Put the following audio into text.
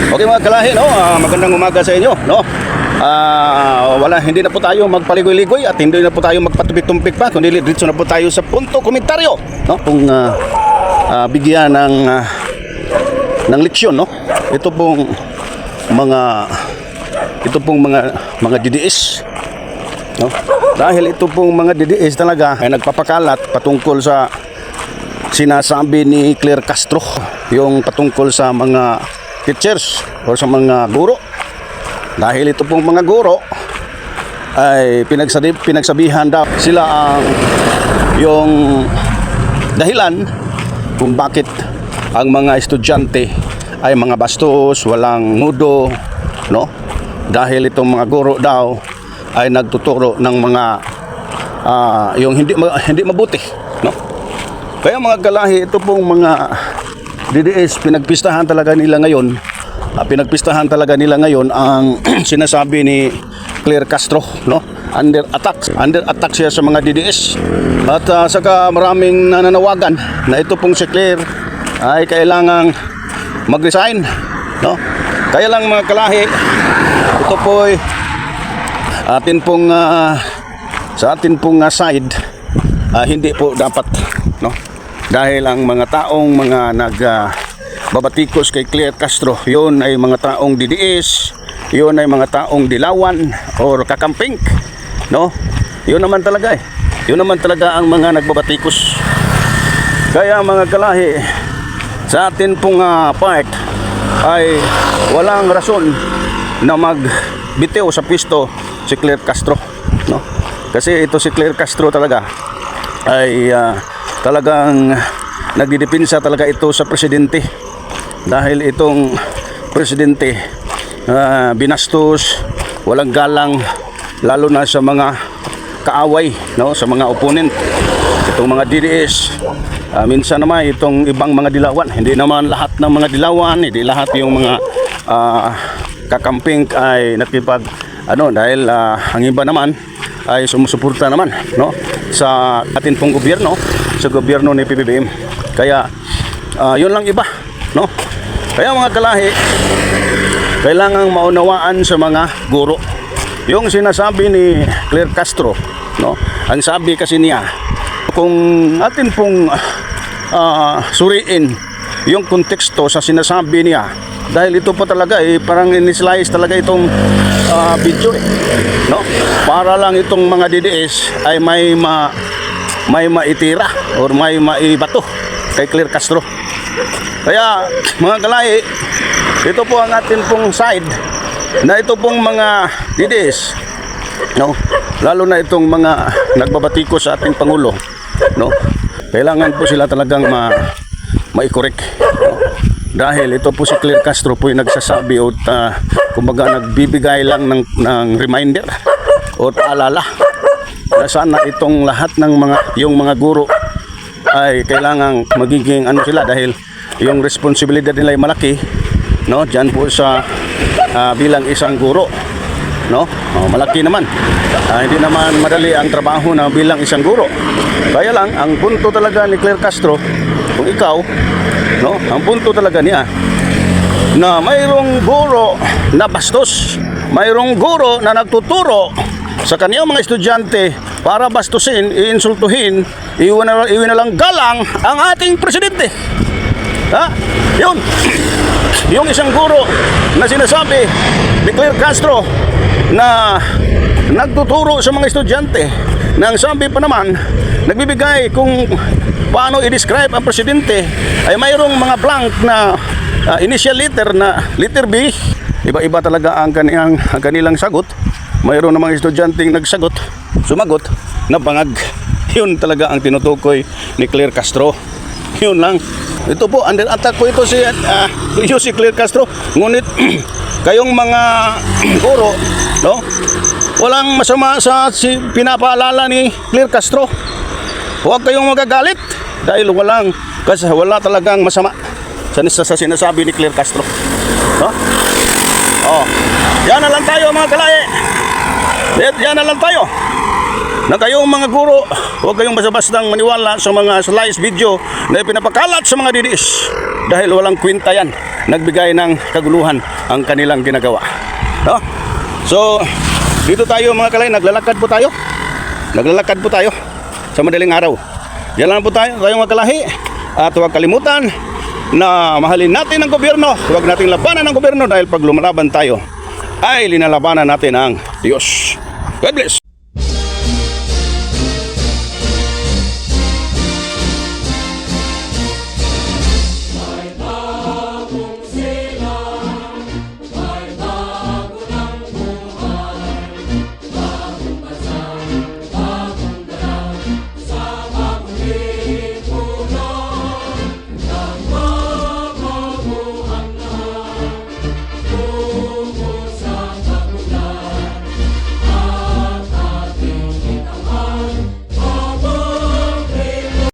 Okay mga kalahi, no? Magandang umaga sa inyo, no? Hindi na po tayo magpaligoy-ligoy at hindi na po tayo magpatumpik-tumpik pa, kundi dito na po tayo sa punto komentaryo, no? Kung bigyan ng leksyon, no? Ito pong mga DDS, no? Dahil ito pong mga DDS talaga ay nagpapakalat patungkol sa sinasabi ni Claire Castro, yung patungkol sa mga teachers o sa mga guro. Dahil ito pong mga guro ay pinagsabihan daw sila ang yung dahilan kung bakit ang mga estudyante ay mga bastos, walang mudo, no? Dahil itong mga guro daw ay nagtuturo ng mga yung hindi mabuti, no? Kaya mga kalahi, ito pong mga DDS pinagpistahan talaga nila ngayon. Pinagpistahan talaga nila ngayon ang sinasabi ni Claire Castro, no? Under attack siya sa mga DDS. At saka maraming nananawagan na ito pong si Claire ay kailangang mag-resign, no? Kaya lang mga kalahi, ito po ay sa atin pong side, hindi po dapat, no? Dahil ang mga taong babatikos kay Claire Castro, yun ay mga taong DDS, yun ay mga taong dilawan or kakamping, no? Yun naman talaga yun naman talaga ang mga nagbabatikos. Kaya mga kalahi, sa atin pong part ay walang rason na magbitiw sa pwesto si Claire Castro, no? Kasi ito si Claire Castro talaga ay talagang nagdidepensa talaga ito sa presidente. Dahil itong presidente binastos, walang galang, lalo na sa mga kaaway, no? Sa mga opponent, itong mga DDS. Minsan naman itong ibang mga dilawan, hindi naman lahat ng mga dilawan, hindi lahat yung mga kakamping ay natipag dahil ang iba naman ay sumusuporta naman, no? Sa atin pong gobyerno, sa gobyerno ni PBBM. Kaya yun lang iba, no? Kaya mga kalahi, kailangang maunawaan sa mga guro yung sinasabi ni Claire Castro, no? Ang sabi kasi niya, kung atin pong suriin yung konteksto sa sinasabi niya, dahil ito pa talaga parang in-slice talaga itong video, no? Para lang itong mga DDS ay may maitira or may maibato kay Claire Castro. Kaya mga kalahi, ito po ang atin pong side na ito pong mga DDS, no? Lalo na itong mga nagbabatiko sa ating Pangulo, no? Kailangan po sila talagang mai-correct, no? Dahil ito po si Claire Castro po yung nagsasabi o kumbaga nagbibigay lang ng reminder o paalala na sana itong lahat ng yung mga guro ay kailangang magiging sila, dahil yung responsibilidad nila ay malaki, no? Diyan po sa bilang isang guro, no? Malaki naman. Hindi naman madali ang trabaho na bilang isang guro. Kaya lang ang punto talaga ni Claire Castro, kung ikaw, no, ang punto talaga niya na mayroong guro na bastos, mayroong guro na nagtuturo sa kaniyang mga estudyante para bastusin, iinsultuhin, iwan na lang galang ang ating presidente. Yun yung isang guro na sinasabi ni Claire Castro na nagtuturo sa mga estudyante, na ang sabi pa naman, nagbibigay kung paano i-describe ang presidente ay mayroong mga blank na initial letter na letter B. Iba-iba talaga ang kanilang sagot. Mayroon namang estudyanteng sumagot na bangag. Yun talaga ang tinutukoy ni Claire Castro. Yun lang. Ito po, under attack po ito si Claire Castro. Ngunit kayong mga guro, no? Walang masama sa pinapaalala ni Claire Castro. Huwag kayong magagalit dahil wala talagang masama sa sinasabi ni Claire Castro, no? Yan na lang tayo mga kalahi. Yan na lang tayo. na kayong mga guro, huwag kayong basta-bastang maniwala sa mga slice video na pinapakalat sa mga DDS dahil walang kwenta yan. Nagbigay ng kaguluhan ang kanilang ginagawa. No? So, dito tayo mga kalay, naglalakad po tayo. Naglalakad po tayo sa madaling araw. Diyan lang po tayo mga kalahi. At huwag kalimutan na mahalin natin ang gobyerno. Huwag nating labanan ang gobyerno dahil pag lumalaban tayo ay linalabanan natin ang Diyos. God bless.